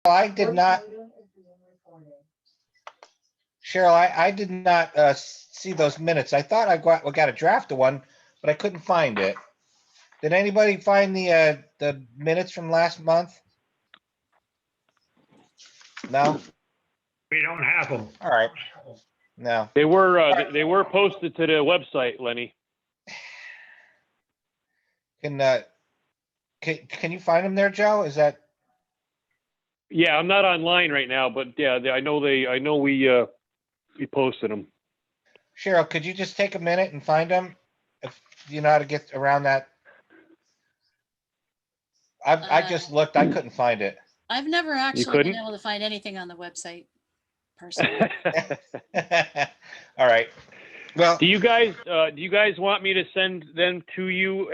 I did not, Cheryl, I did not see those minutes. I thought I got a draft of one, but I couldn't find it. Did anybody find the minutes from last month? No? We don't have them. All right. No. They were posted to the website, Lenny. Can you find them there, Joe? Is that? Yeah, I'm not online right now, but yeah, I know we posted them. Cheryl, could you just take a minute and find them? If you know how to get around that. I just looked, I couldn't find it. I've never actually couldn't? been able to find anything on the website personally. All right. Well, Do you guys want me to send them to you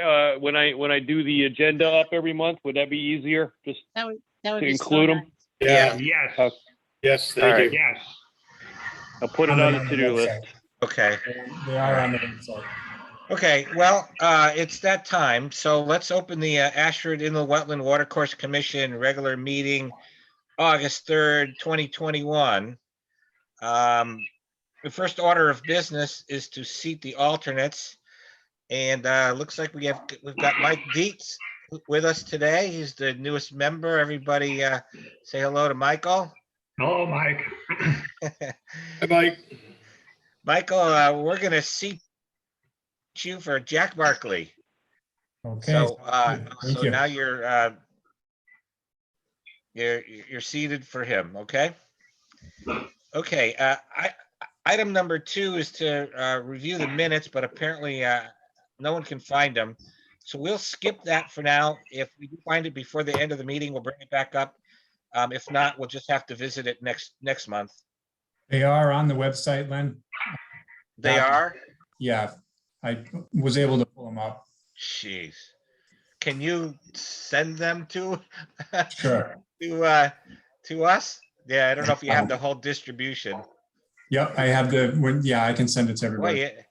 when I do the agenda up every month? Would that be easier? Just That would To be include so 'em? nice. Yeah, yes, Yes, All they right. do. yes. I'll put it on the to-do list. okay. They are on the website. Okay, well, it's that time, so let's open the Ashford Inland Wetland Watercourse Commission regular meeting, August 3rd, 2021. The first order of business is to seat the alternates, and looks like we've got Mike Dietz with us today. He's the newest member. Everybody say hello to Michael. Hello, Mike. Hi, Mike. Michael, we're gonna seat you for Jack Barkley. Okay. So, Thank so you. now you're seated for him, okay? Okay, item number 2 is to review the minutes, but apparently no one can find them. So we'll skip that for now. If we do find it before the end of the meeting, we'll bring it back up. If not, we'll just have to visit it next month. They are on the website, Len. They are? Yeah, I was able to pull them up. Jeez. Can you send them to Sure. to us? Yeah, I don't know if you have the whole distribution. Yep, I have yeah, I can send it to everybody. Boy,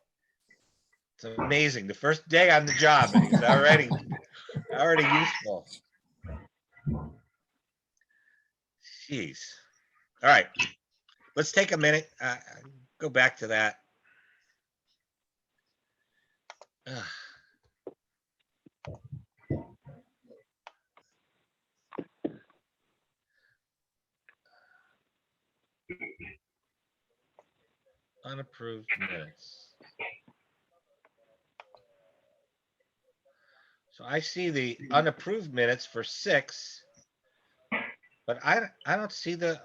it's amazing. The first day on the job, and he's already useful. Jeez. All right. Let's take a minute. Go back to that. Ugh. Unapproved minutes. So I see the unapproved minutes for 6, but I don't see the.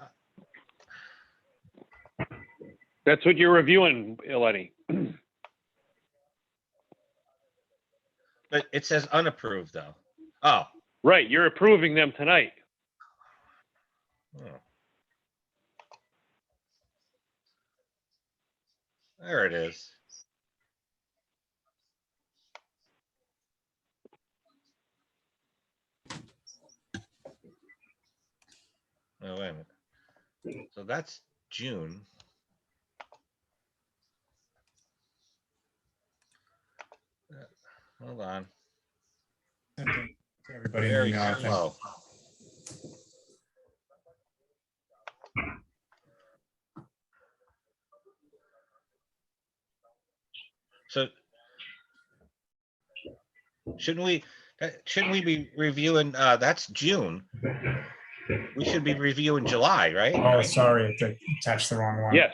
That's what you're reviewing, Lenny. But it says unapproved though. Oh. Right, you're approving them tonight. Oh. There it is. Oh, wait a minute. So that's June. Hold on. Everybody in the Very email, I think. slow. So shouldn't we be reviewing, that's June. We should be reviewing July, right? Oh, sorry, I attached the wrong one. Yes.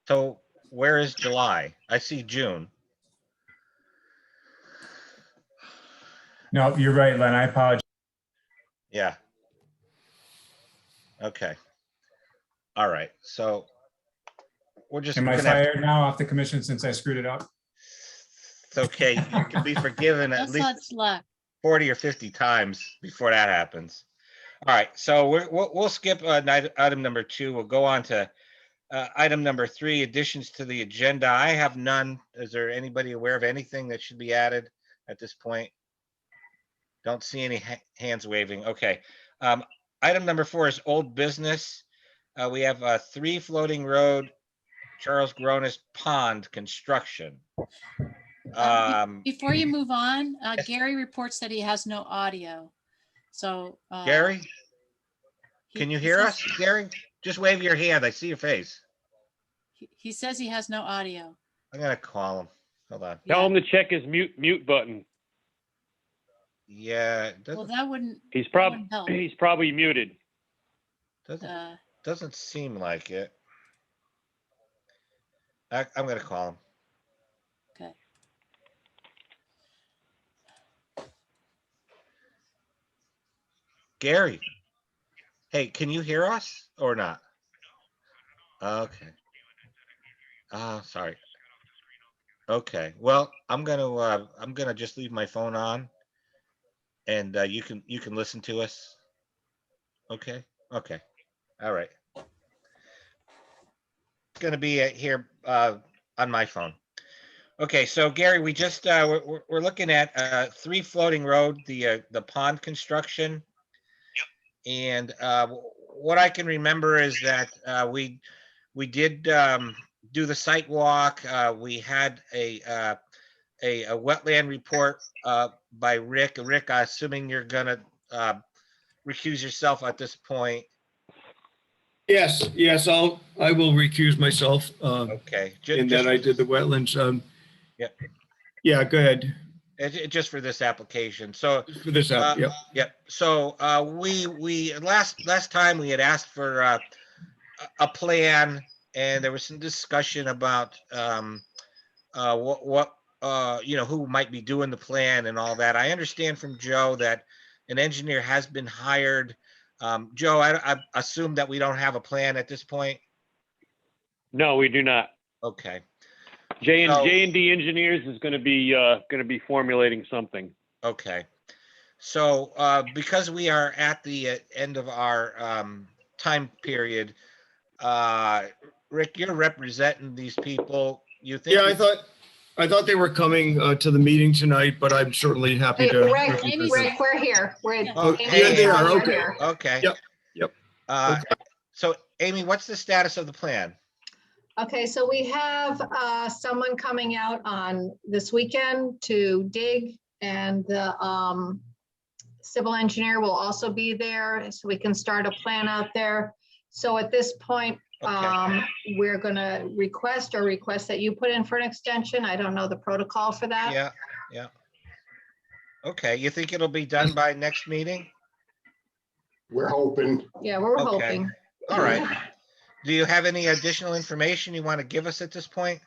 So where is July? I see June. No, you're right, Len. I apologize. Yeah. Okay. All right. So we're just. Am I gonna have to- fired now off the commission since I screwed it up? It's okay. You can be forgiven at No least such luck. 40 or 50 times before that happens. All right. So we'll skip item number 2. We'll go on to item number 3, additions to the agenda. I have none. Is there anybody aware of anything that should be added at this point? Don't see any hands waving. Okay. Item number 4 is old business. We have 3 Floating Road, Charles Gronis Pond construction. Before you move on, Gary reports that he has no audio. So Gary? Can you he hear says- us, Gary? Just wave your hand. I see your face. He says he has no audio. I'm gonna call him. Hold on. Tell Yeah. him to check his mute button. Yeah, it Well, doesn't, that wouldn't, He's wouldn't help. probably muted. doesn't seem like it. I'm gonna call him. Okay. Gary. Hey, can you hear us or not? Okay. Oh, sorry. Okay. Well, I'm gonna just leave my phone on, and you can listen to us. Okay. Okay. All right. It's gonna be here on my phone. Okay. So Gary, we just we're looking at 3 Floating Road, the pond construction. And what I can remember is that we did do the site walk. We had a wetland report by Rick. Rick, assuming you're gonna recuse yourself at this point. Yes, I will recuse myself, Okay. in that I did the wetlands. Yep. Yeah, go ahead. Just for this application. So Just for this app, yep. yep. So we last time we had asked for a plan, and there was some discussion about what who might be doing the plan and all that. I understand from Joe that an engineer has been hired. Joe, I assume that we don't have a plan at this point. No, we do not. Okay. J&D So- Engineers is going to be formulating something. Okay. So because we are at the end of our time period, Rick, you're representing these people. You think? Yeah, I thought they were coming to the meeting tonight, but I'm certainly happy Hey, to. Rick, represent them. Rick, we're here. We're. Oh, Amy hey, and they Tony are, okay. here. Okay. Yep. Okay. So Amy, what's the status of the plan? Okay, so we have someone coming out on this weekend to dig, and the civil engineer will also be there, so we can start a plan out there. So at this point, Okay. we're gonna request that you put in for an extension. I don't know the protocol for that. Yeah. Okay, you think it'll be done by next meeting? We're hoping. Yeah, we're Okay. hoping. All right. Do you have any additional information you want to give us at this point?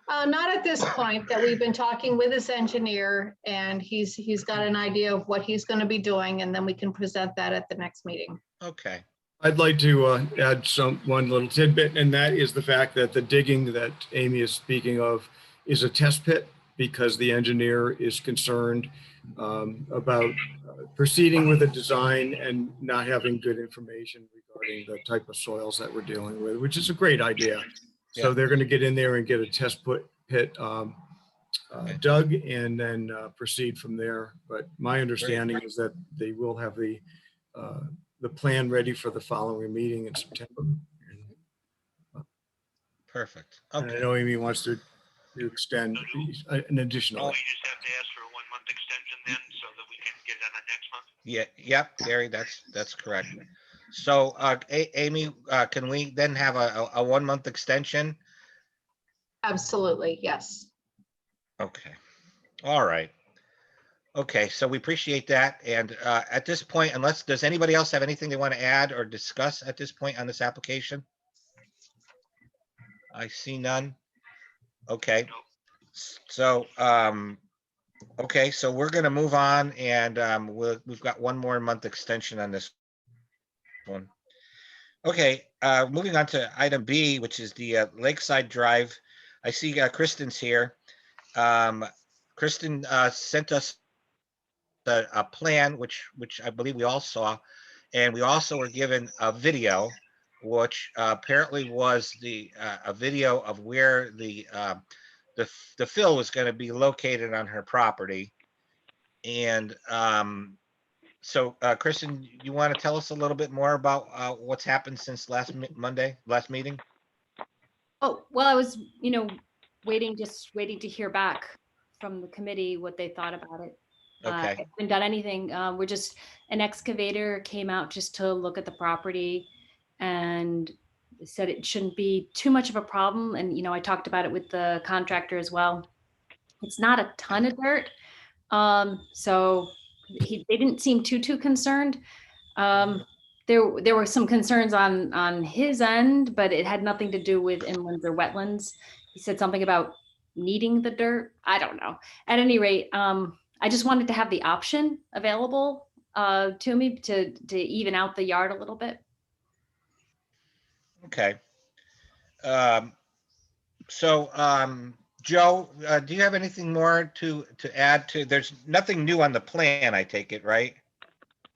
Not at this point, that we've been talking with this engineer, and he's got an idea of what he's gonna be doing, and then we can present that at the next meeting. Okay. I'd like to add one little tidbit, and that is the fact that the digging that Amy is speaking of is a test pit, because the engineer is concerned about proceeding with a design and not having good information regarding the type of soils that we're dealing with, which is a great idea. So Yeah. they're going to get in there and get a test pit dug, and then proceed from there. But my understanding is that they will have the plan ready for the following meeting in September. Perfect. And I Okay. know Amy wants to extend an additional. Oh. We just have to ask for a 1-month extension then, so that we can get it on the next month. Yeah. Yep. Gary, that's correct. So, Amy, can we then have a 1-month extension? Absolutely, yes. Okay. All right. Okay, so we appreciate that. And at this point, does anybody else have anything they want to add or discuss at this point on this application? I see none. Okay. So, okay, so we're gonna move on, and we've got 1 more month extension on this one. Okay, moving on to item B, which is the Lakeside Drive. I see Kristen's here. Kristen sent us a plan, which I believe we all saw, and we also were given a video, which apparently was a video of where the fill was going to be located on her property. And so, Kristen, you want to tell us a little bit more about what's happened since last meeting? Oh, well, I was, waiting to hear back from the committee what they thought about it. Okay. I haven't done anything. We're just, an excavator came out just to look at the property and said it shouldn't be too much of a problem. And, I talked about it with the contractor as well. It's not a ton of dirt. So they didn't seem too concerned. There were some concerns on his end, but it had nothing to do with inlands or wetlands. He said something about needing the dirt. I don't know. At any rate, I just wanted to have the option available to me to even out the yard a little bit. Okay. Joe, do you have anything more to add to? There's nothing new on the plan, I take it, right?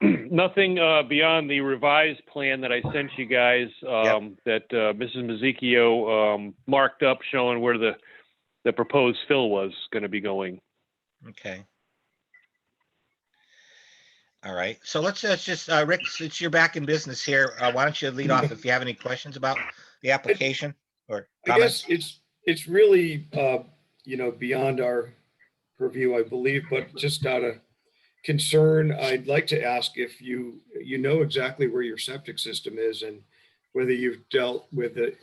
Nothing beyond the revised plan that I sent you guys, that Mrs. Mazicchio marked up, showing where the proposed fill was going to be going. Okay. All right. So let's just, Rick, since you're back in business here, why don't you lead off if you have any questions about the application or I comments? guess it's really, beyond our purview, I believe, but just out of concern, I'd like to ask if you know exactly where your septic system is and whether you've dealt with the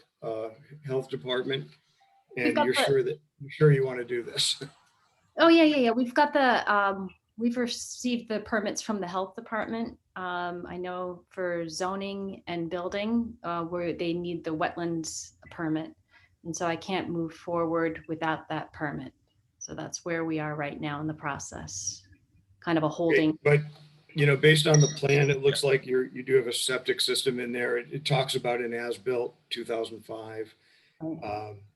health department and you're sure you want to do this. Oh, yeah. We've received the permits from the health department. I know for zoning and building, where they need the wetlands permit. And so I can't move forward without that permit. So that's where we are right now in the process. Kind of a holding. But, based on the plan, it looks like you do have a septic system in there. It talks about an as-built 2005.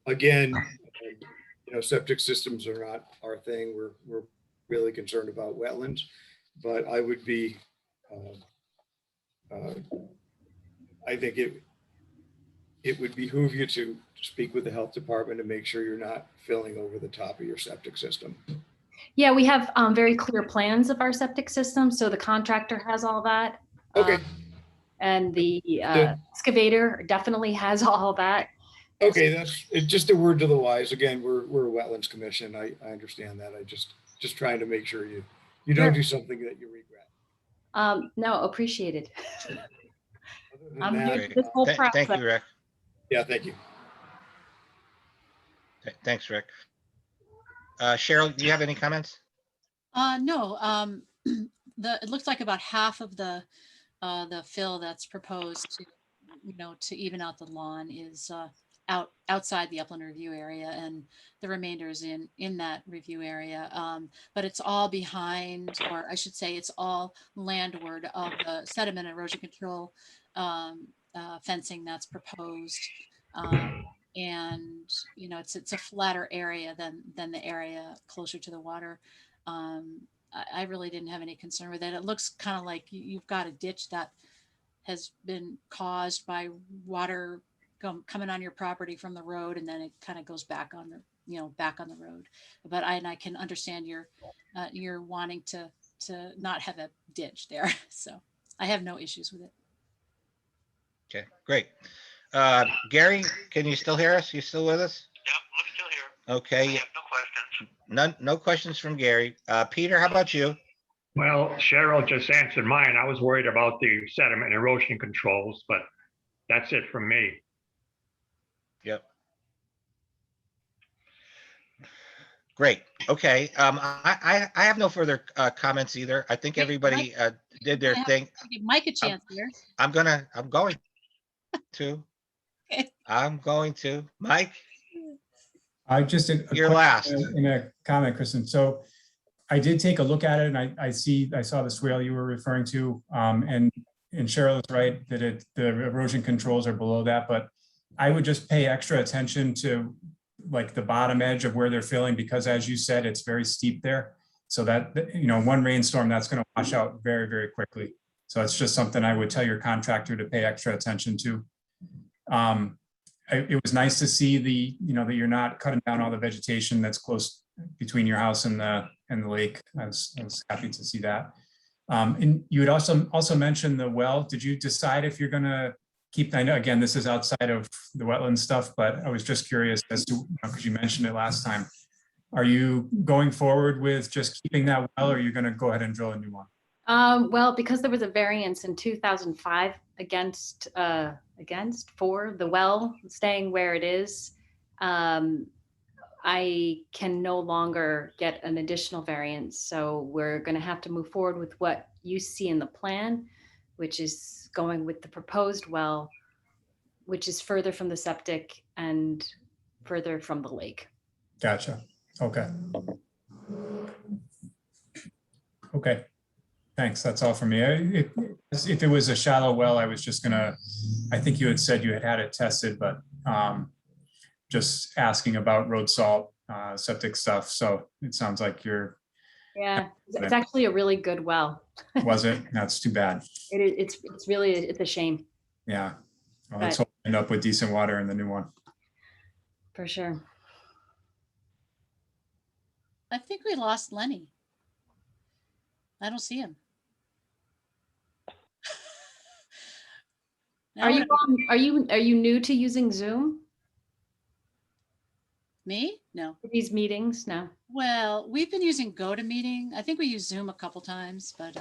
Again, septic systems are not our thing. We're really concerned about wetlands, but I would be, I think it would behoove you to speak with the health department to make sure you're not filling over the top of your septic system. Yeah, we have very clear plans of our septic system. So the contractor has all that. Okay. And the excavator definitely has all that. Okay, that's just a word to the wise. Again, we're a wetlands commission. I understand that. I just trying to make sure you don't do something that you regret. No, appreciated. I'm that, here for this whole process. Thank you, Rick. Yeah, thank you. Thanks, Rick. Cheryl, do you have any comments? No, it looks like about half of the fill that's proposed to even out the lawn is outside the upland review area, and the remainder is in that review area. But it's all behind, or I should say, it's all landward of the sediment and erosion control fencing that's proposed. And it's a flatter area than the area closer to the water. I really didn't have any concern with it. It looks kind of like you've got a ditch that has been caused by water coming on your property from the road, and then it kind of goes back on the road. But I can understand you're wanting to not have a ditch there, so I have no issues with it. Okay, great. Gary, can you still hear us? You still with us? Yep, I'm still here. Okay. I have no questions. No questions from Gary. Peter, how about you? Well, Cheryl just answered mine. I was worried about the sediment and erosion controls, but that's it from me. Yep. Great. Okay. I have no further comments either. I think everybody did their thing. Give Mike a chance here. I'm going to. Okay. I'm going to. Mike? I just You're last. in a comment, Kristen. So I did take a look at it, and I saw the swale you were referring to, and Cheryl is right that the erosion controls are below that, but I would just pay extra attention to like the bottom edge of where they're filling, because as you said, it's very steep there. So that, one rainstorm, that's going to wash out very, very quickly. So it's just something I would tell your contractor to pay extra attention to. It was nice to see that you're not cutting down all the vegetation that's close between your house and the lake. I was happy to see that. And you had also mentioned the well. Did you decide if you're going to keep? I know, again, this is outside of the wetland stuff, but I was just curious as to, because you mentioned it last time. Are you going forward with just keeping that well, or are you going to go ahead and drill a new one? Well, because there was a variance in 2005 against for the well staying where it is, I can no longer get an additional variance. So we're going to have to move forward with what you see in the plan, which is going with the proposed well, which is further from the septic and further from the lake. Gotcha. Okay. Okay. Thanks. That's all for me. If it was a shallow well, I was just gonna, I think you had said you had it tested, but just asking about road salt, septic stuff. So it sounds like you're. Yeah, it's actually a really good well. Was it? That's too bad. It's really, it's a shame. Yeah. Well, let's hope we end up with decent water in the new one. For sure. I think we lost Lenny. I don't see him. Now Are you new to using Zoom? Me? No. For these meetings? No. Well, we've been using GoToMeeting. I think we used Zoom a couple times, but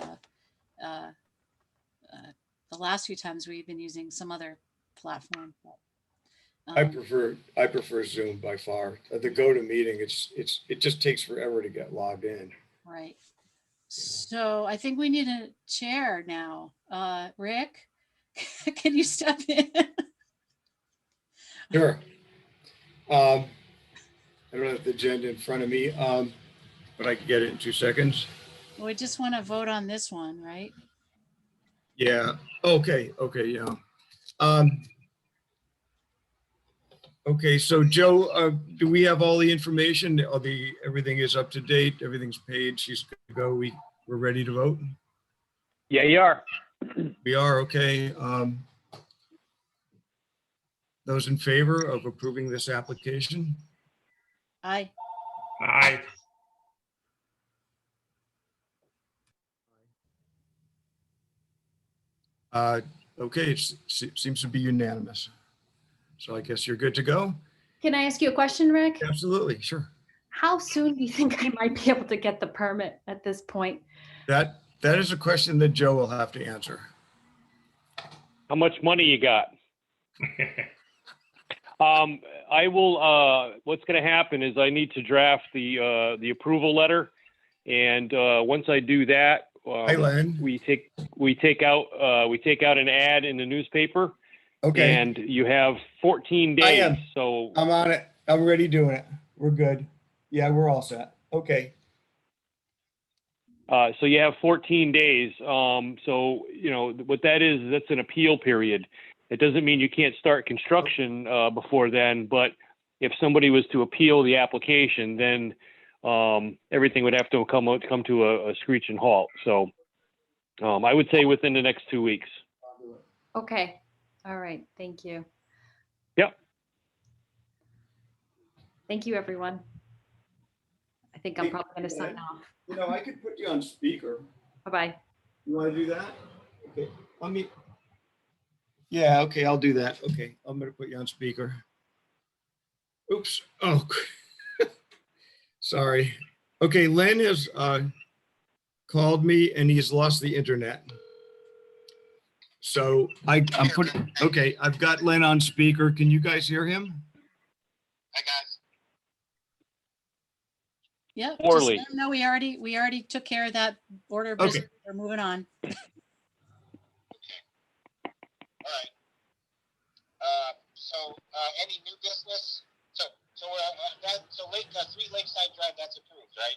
the last few times we've been using some other platform. I prefer Zoom by far. The GoToMeeting, it just takes forever to get logged in. Right. So I think we need a chair now. Rick, can you step in? Sure. I don't have the agenda in front of me, but I can get it in 2 seconds. We just want to vote on this one, right? Yeah. Okay. Yeah. Okay. So Joe, do we have all the information? Everything is up to date. Everything's paid. She's good to go. We're ready to vote. Yeah, you are. We are. Okay. Those in favor of approving this application? Aye. Aye. Okay, it seems to be unanimous. So I guess you're good to go? Can I ask you a question, Rick? Absolutely, sure. How soon do you think I might be able to get the permit at this point? That is a question that Joe will have to answer. How much money you got? I will, what's going to happen is I need to draft the approval letter. And once I do that, Hi, Len. we take out an ad in the newspaper. Okay. And you have 14 days. I am. So I'm on it. I'm already doing it. We're good. Yeah, we're all set. Okay. so you have 14 days. So, you know, what that is, that's an appeal period. It doesn't mean you can't start construction before then, but if somebody was to appeal the application, then everything would have to come to a screeching halt. So I would say within the next 2 weeks. Okay. All right. Thank you. Yep. Thank you, everyone. I think I'm probably going to sign off. You know, I could put you on speaker. Bye-bye. You want to do that? Okay. Let me. Yeah. Okay. I'll do that. Okay. I'm going to put you on speaker. Oops. Oh, sorry. Okay. Len has called me and he's lost the internet. So I'm putting, okay, I've got Len on speaker. Can you guys hear him? I got Yep. Poorly. Just let 'em know we already took care of that order of business. Okay. We're moving on. All right. So any new business? So Lake 3 Lakeside Drive, that's approved, right?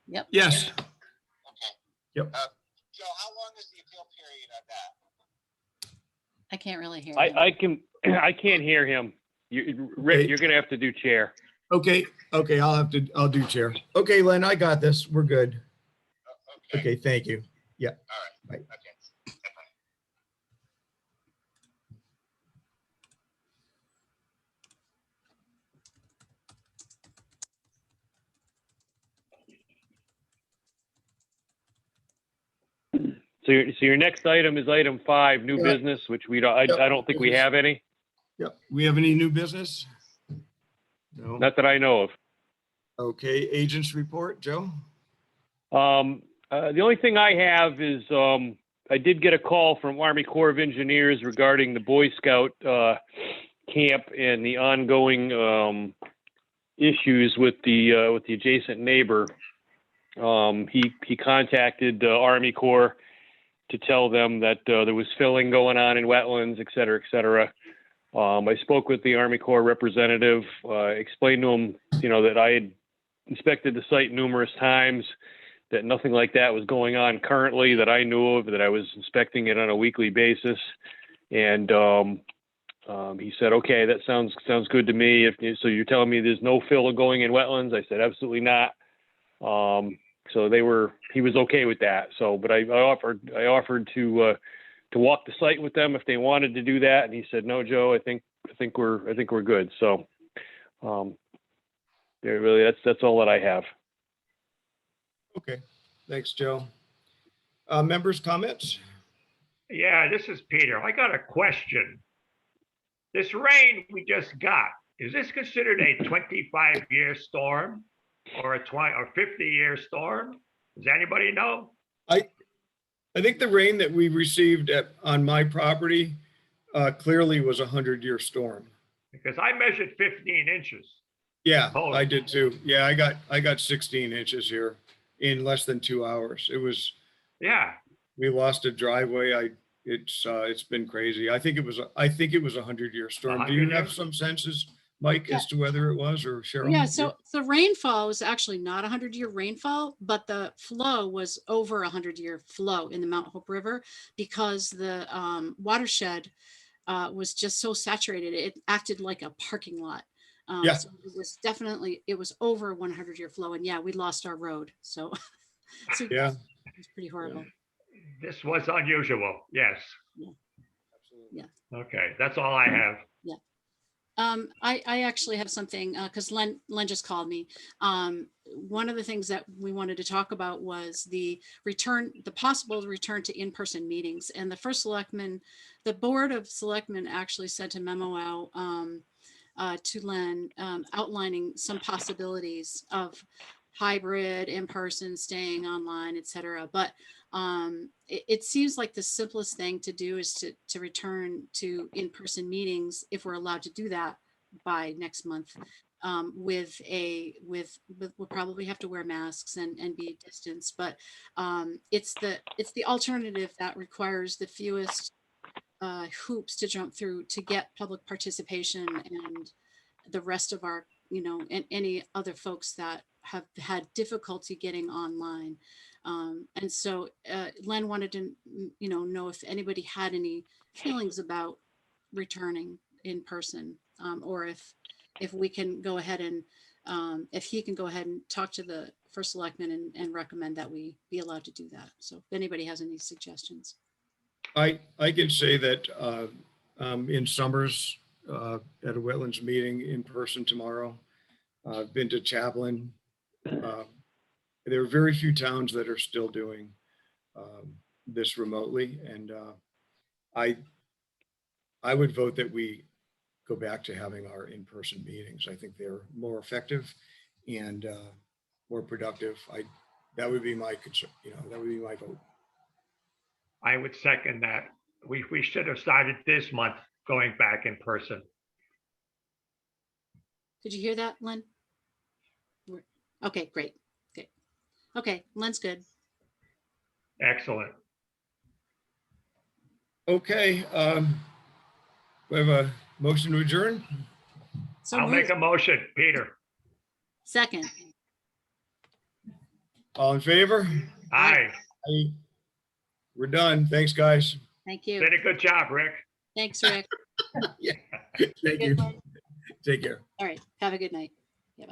Yep. Yes. Okay. Yep. Joe, how long is the appeal period on that? I can't really hear him. I can't hear him. Rick, you're going to have to do chair. Okay. Okay. I'll do chair. Okay, Len, I got this. We're good. Okay. Thank you. Yeah. All right. Bye. Okay. So your next item is item 5, new Yeah. business, which I don't think we have any. Yep. We have any new business? No. Not that I know of. Okay, agents report, Joe? The only thing I have is I did get a call from Army Corps of Engineers regarding the Boy Scout camp and the ongoing issues with the adjacent neighbor. He contacted Army Corps to tell them that there was filling going on in wetlands, et cetera, et cetera. I spoke with the Army Corps representative, explained to him, that I had inspected the site numerous times, that nothing like that was going on currently that I knew of, that I was inspecting it on a weekly basis. And he said, okay, that sounds good to me. So you're telling me there's no fill going in wetlands? I said, absolutely not. So he was okay with that. So, but I offered to walk the site with them if they wanted to do that. And he said, no, Joe, I think we're good. So, really, that's all that I have. Okay, thanks, Joe. Members' comments? Yeah, this is Peter. I got a question. This rain we just got, is this considered a 25-year storm or a 20 or 50-year storm? Does anybody know? I think the rain that we received on my property clearly was a 100-year storm. Because I measured 15 inches. Yeah, Oh. I did too. Yeah, I got 16 inches here in less than 2 hours. It was, Yeah. we lost a driveway. It's been crazy. I think it was a 100-year storm. Do you 100 have years? some senses, Mike, as to whether it was, or Cheryl? Yeah, so the rainfall was actually not a 100-year rainfall, but the flow was over a 100-year flow in the Mount Hope River because the watershed was just so saturated. It acted like a parking lot. Yeah. So it was over 100-year flow. And yeah, we lost our road. So, Yeah. it was pretty horrible. This was unusual. Yes. Yeah. Okay, that's all I have. I actually have something because Len just called me. One of the things that we wanted to talk about was the possible return to in-person meetings. And the Board of Selectmen actually sent a memo out to Len outlining some possibilities of hybrid, in-person, staying online, et cetera. But it seems like the simplest thing to do is to return to in-person meetings if we're allowed to do that by next month. We'll probably have to wear masks and be distanced, but it's the alternative that requires the fewest hoops to jump through to get public participation and the rest of our, and any other folks that have had difficulty getting online. And so Len wanted to, know if anybody had any feelings about returning in person, or if we can go ahead and if he can go ahead and talk to the first selectman and recommend that we be allowed to do that. So if anybody has any suggestions. I can say that in Summers at a wetlands meeting in person tomorrow. I've been to Chaplin. There are very few towns that are still doing this remotely, and I would vote that we go back to having our in-person meetings. I think they're more effective and more productive. That would be my concern. That would be my vote. I would second that. We should have started this month going back in person. Did you hear that, Len? Okay, great. Okay, Len's good. Excellent. Okay, we have a motion to adjourn. So I'll make a motion, Peter. second. All in favor? Aye. Aye. We're done. Thanks, guys. Thank you. Did a good job, Rick. Thanks, Rick. Yeah. Thank you. Good one. Take care. All right. Have a good night.